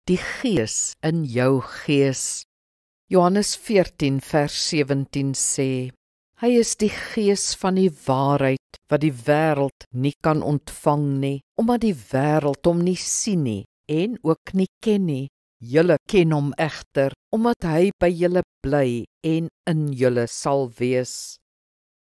die Gees in jou gees. Johannes 14 vers 17 sê, hy is die Gees van die waarheid, wat die wêreld nie kan ontvang nie, omdat die wêreld hom nie sien nie, en ook nie ken nie. Julle ken hom egter, omdat hy by julle bly en in julle sal wees.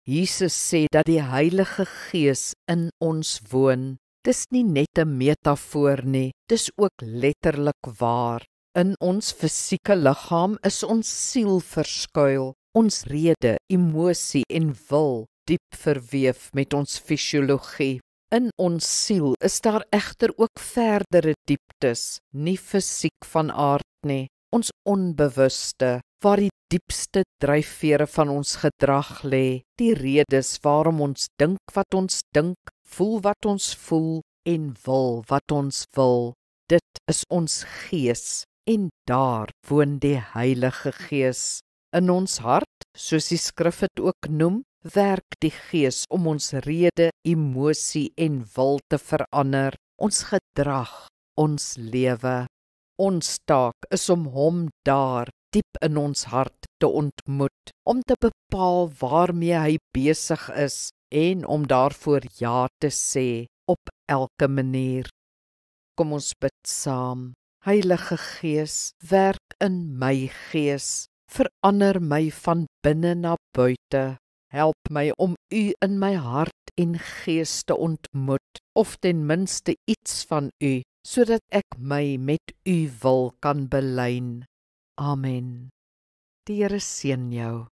Jesus sê dat die Heilige Gees in ons woon. Dis nie net 'n metafoor nie, dis ook letterlik waar. In ons fisieke liggaam is ons siel verskuil, ons rede, emosie en wil diep verweef met ons fisiologie. In ons siel is daar egter ook verdere dieptes, nie fisiek van aard nie, ons onbewuste, waar die diepste dryfvere van ons gedrag lê, die redes waarom ons dink wat ons dink, voel wat ons voel en wil wat ons wil. Dit is ons gees en daar woon die Heilige Gees. In ons hart, soos die skrif dit ook noem, werk die Gees om ons rede, emosie en wil te verander, ons gedrag, ons lewe. Ons taak is om hom daar diep in ons hart te ontmoet, om te bepaal waarmee hy besig is en om daarvoor ja te sê op elke manier. Kom ons bid saam. Heilige Gees, werk in my gees, verander my van binne na buite. Help my om U in my hart en gees te ontmoet, of ten minste iets van U, sodat ek my met U wil kan belyn. Amen. Die Here seën jou.